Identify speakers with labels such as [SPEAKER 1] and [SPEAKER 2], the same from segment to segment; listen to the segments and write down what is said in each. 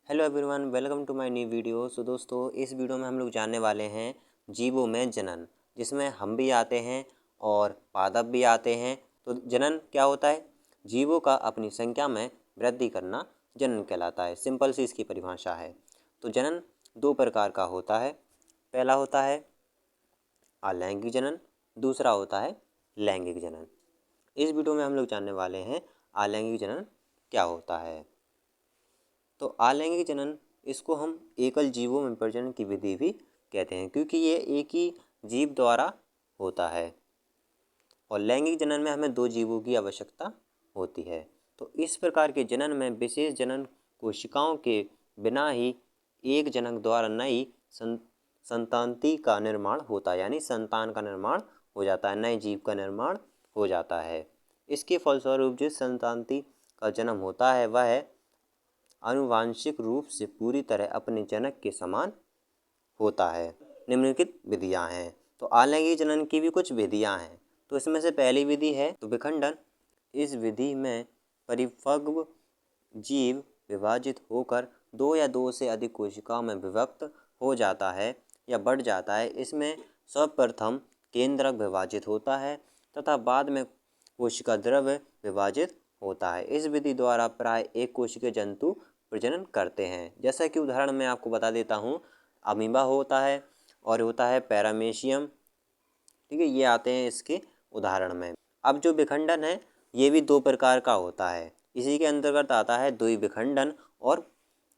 [SPEAKER 1] Hello everyone, welcome to my new video. So दोस्तों, इस video में हम लोग जानने वाले हैं जीवों में जनन, जिसमें हम भी आते हैं और पादप भी आते हैं। तो जनन क्या होता है? जीवों का अपनी संख्या में वृद्धि करना जनन कहलाता है। सिंपल सी इसकी परिभाषा है। तो जनन दो प्रकार का होता है। पहला होता है अलैंगिक जनन, दूसरा होता है लैंगिक जनन। इस वीडियो में हम लोग जानने वाले हैं अलैंगिक जनन क्या होता है। तो अलैंगिक जनन, इसको हम एकल जीवों में प्रजनन की विधि भी कहते हैं, क्योंकि ये एक ही जीव द्वारा होता है। और लैंगिक जनन में हमें दो जीवों की आवश्यकता होती है। तो इस प्रकार के जनन में विशेष जनन कोशिकाओं के बिना ही एक जनक द्वारा नई संतांति का निर्माण होता है, यानी संतान का निर्माण हो जाता है, नए जीव का निर्माण हो जाता है। इसके फलस्वरूप जिस संतांति का जन्म होता है वह आनुवांशिक रूप से पूरी तरह अपने जनक के समान होता है। निम्नलिखित विधियां हैं। तो अलैंगिक जनन की भी कुछ विधियां हैं। तो इसमें से पहली विधि है तो विखंडन। इस विधि में परिपक्व जीव विभाजित होकर दो या दो से अधिक कोशिकाओं में विभक्त हो जाता है या बढ़ जाता है। इसमें सर्वप्रथम केंद्रक विभाजित होता है तथा बाद में कोशिका द्रव्य विभाजित होता है। इस विधि द्वारा प्राय एक कोशिकीय जंतु प्रजनन करते हैं। जैसा कि उदाहरण मैं आपको बता देता हूँ, अमीबा होता है और होता है पैरामीशियम। ठीक है, ये आते हैं इसके उदाहरण में। अब जो विखंडन है ये भी दो प्रकार का होता है। इसी के अंतर्गत आता है द्विविखंडन और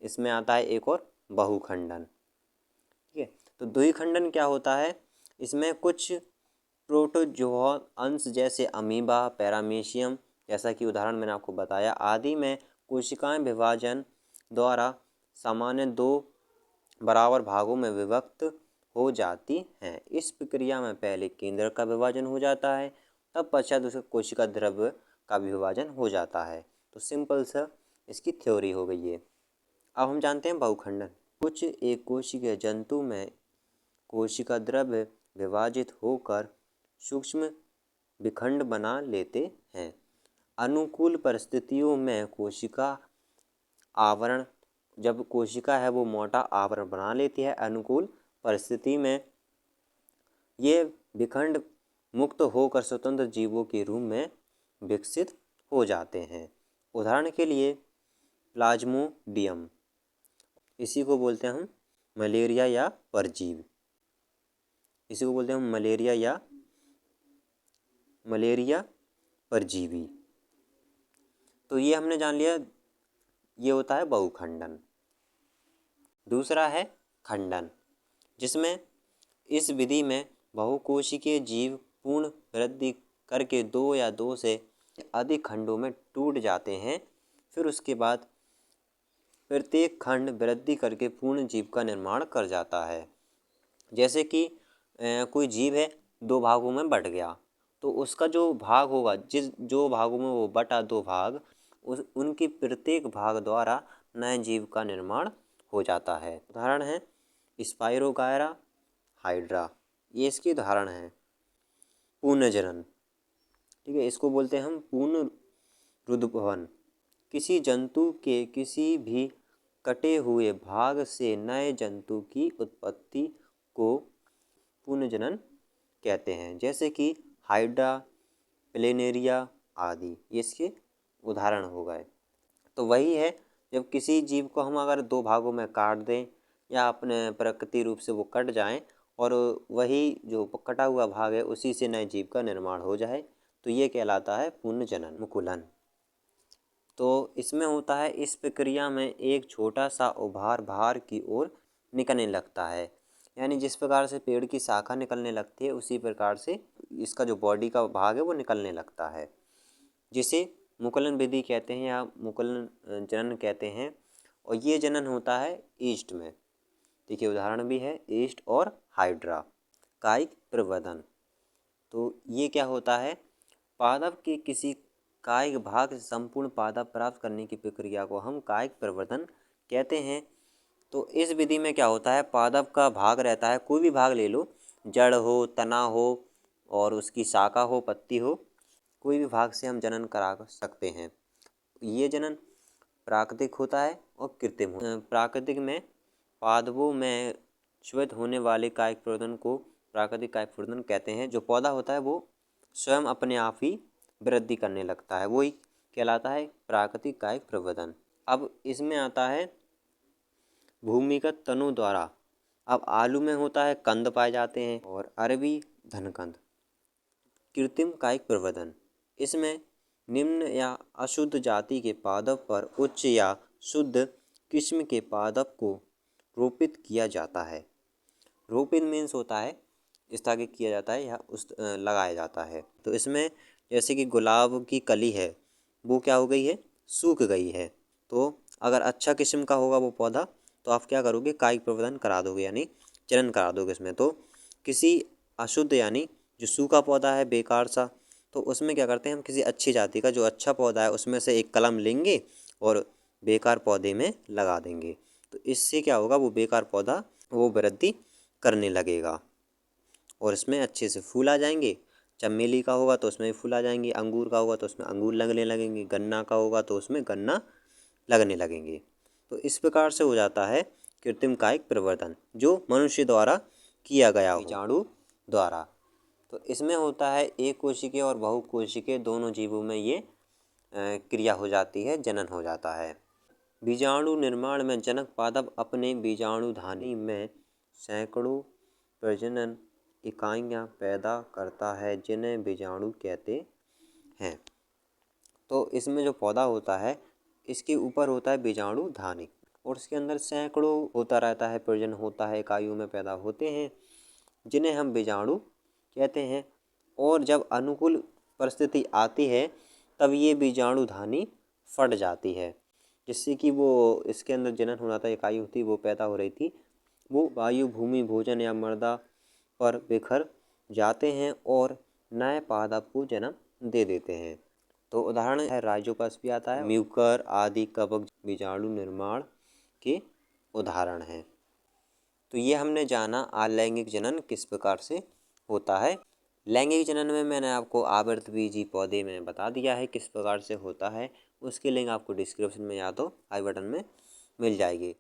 [SPEAKER 1] इसमें आता है एक और बहुखंडन। ठीक है, तो द्विखंडन क्या होता है? इसमें कुछ प्रोटोजोआ अंश जैसे अमीबा, पैरामीशियम, जैसा कि उदाहरण मैंने आपको बताया, आदि में कोशिकाएं विभाजन द्वारा सामान्य दो बराबर भागों में विभक्त हो जाती हैं। इस प्रक्रिया में पहले केंद्र का विभाजन हो जाता है, तब पश्चात उसका कोशिका द्रव्य का भी विभाजन हो जाता है। तो सिंपल सा इसकी थ्योरी हो गई है। अब हम जानते हैं बहुखंडन। कुछ एक कोशिकीय जंतु में कोशिका द्रव्य विभाजित होकर सूक्ष्म विखंड बना लेते हैं। अनुकूल परिस्थितियों में कोशिका आवरण, जब कोशिका है वो मोटा आवरण बना लेती है, अनुकूल परिस्थिति में ये विखंड मुक्त होकर स्वतंत्र जीवों के रूप में विकसित हो जाते हैं। उदाहरण के लिए प्लाज्मोडियम, इसी को बोलते हैं हम मलेरिया या परजीवी। इसी को बोलते हैं हम मलेरिया परजीवी। तो ये हमने जान लिया, ये होता है बहुखंडन। दूसरा है खंडन, जिसमें इस विधि में बहुकोशिकीय जीव पूर्ण वृद्धि करके दो या दो से अधिक खंडों में टूट जाते हैं। फिर उसके बाद प्रत्येक खंड वृद्धि करके पूर्ण जीव का निर्माण कर जाता है। जैसे कि कोई जीव है, दो भागों में बट गया, तो उसका जो भाग होगा, जो भागों में वो बटा दो भाग, उनकी प्रत्येक भाग द्वारा नए जीव का निर्माण हो जाता है। उदाहरण है स्पाइरोगायरा, हाइड्रा, ये इसके उदाहरण हैं। पुनर्जनन, ठीक है, इसको बोलते हैं हम पुनरुद्भवन। किसी जंतु के किसी भी कटे हुए भाग से नए जंतु की उत्पत्ति को पुनर्जनन कहते हैं। जैसे कि हाइड्रा, प्लेनेरिया आदि, ये इसके उदाहरण हो गए। तो वही है, जब किसी जीव को हम अगर दो भागों में काट दें या अपने प्रकृति रूप से वो कट जाएं और वही जो कटा हुआ भाग है उसी से नए जीव का निर्माण हो जाए, तो ये कहलाता है पुनर्जनन, मुकुलन। तो इसमें होता है, इस प्रक्रिया में एक छोटा सा उभार बाहर की ओर निकलने लगता है, यानी जिस प्रकार से पेड़ की शाखा निकलने लगती है उसी प्रकार से इसका जो बॉडी का भाग है वो निकलने लगता है, जिसे मुकुलन विधि कहते हैं या मुकुलन जनन कहते हैं। और ये जनन होता है ईस्ट में। देखिए उदाहरण भी है ईस्ट और हाइड्रा। कायिक प्रवर्धन, तो ये क्या होता है? पादप के किसी कायिक भाग से संपूर्ण पादप प्राप्त करने की प्रक्रिया को हम कायिक प्रवर्धन कहते हैं। तो इस विधि में क्या होता है, पादप का भाग रहता है, कोई भी भाग ले लो, जड़ हो, तना हो और उसकी शाखा हो, पत्ती हो, कोई भी भाग से हम जनन करा सकते हैं। ये जनन प्राकृतिक होता है और कृत्रिम होता है। प्राकृतिक में पादपों में श्वेत होने वाले कायिक प्रवर्धन को प्राकृतिक कायिक प्रवर्धन कहते हैं। जो पौधा होता है वो स्वयं अपने आप ही वृद्धि करने लगता है, वही कहलाता है प्राकृतिक कायिक प्रवर्धन। अब इसमें आता है भूमिगत तनों द्वारा। अब आलू में होता है कंद पाए जाते हैं और अरबी धनकंद। कृत्रिम कायिक प्रवर्धन, इसमें निम्न या अशुद्ध जाति के पादप पर उच्च या शुद्ध किस्म के पादप को रोपित किया जाता है। रोपित मीन्स होता है इस तरह किया जाता है या उस लगाया जाता है। तो इसमें जैसे कि गुलाब की कली है वो क्या हो गई है, सूख गई है। तो अगर अच्छा किस्म का होगा वो पौधा तो आप क्या करोगे, कायिक प्रवर्धन करा दोगे यानी जनन करा दोगे इसमें। तो किसी अशुद्ध यानी जो सूखा पौधा है बेकार सा, तो उसमें क्या करते हैं हम किसी अच्छी जाति का जो अच्छा पौधा है उसमें से एक कलम लेंगे और बेकार पौधे में लगा देंगे। तो इससे क्या होगा, वो बेकार पौधा वो वृद्धि करने लगेगा और इसमें अच्छे से फूल आ जाएंगे। चमेली का होगा तो उसमें भी फूल आ जाएंगे, अंगूर का होगा तो उसमें अंगूर लगने लगेंगे, गन्ना का होगा तो उसमें गन्ना लगने लगेंगे। तो इस प्रकार से हो जाता है कृत्रिम कायिक प्रवर्धन जो मनुष्य द्वारा किया गया हो, बीजाणु द्वारा। तो इसमें होता है एक कोशिकीय और बहुकोशिकीय दोनों जीवों में ये क्रिया हो जाती है, जनन हो जाता है। बीजाणु निर्माण में जनक पादप अपने बीजाणुधानी में सैकड़ों प्रजनन इकाइयाँ पैदा करता है जिन्हें बीजाणु कहते हैं। तो इसमें जो पौधा होता है इसके ऊपर होता है बीजाणुधानी और इसके अंदर सैकड़ों होता रहता है, प्रजनन होता है, इकाइयों में पैदा होते हैं जिन्हें हम बीजाणु कहते हैं। और जब अनुकूल परिस्थिति आती है तब ये बीजाणुधानी फट जाती है, जिससे कि वो इसके अंदर जनन होना था, इकाई होती वो पैदा हो रही थी, वो वायु भूमि भोजन या मृदा पर बिखर जाते हैं और नए पादप को जन्म दे देते हैं। तो उदाहरण है राइजोपस भी आता है, म्यूकर आदि कवक बीजाणु निर्माण के उदाहरण हैं। तो ये हमने जाना अलैंगिक जनन किस प्रकार से होता है। लैंगिक जनन में मैंने आपको आवृतबीजी पौधे में बता दिया है किस प्रकार से होता है, उसकी लिंक आपको डिस्क्रिप्शन में या तो आई बटन में मिल जाएगी।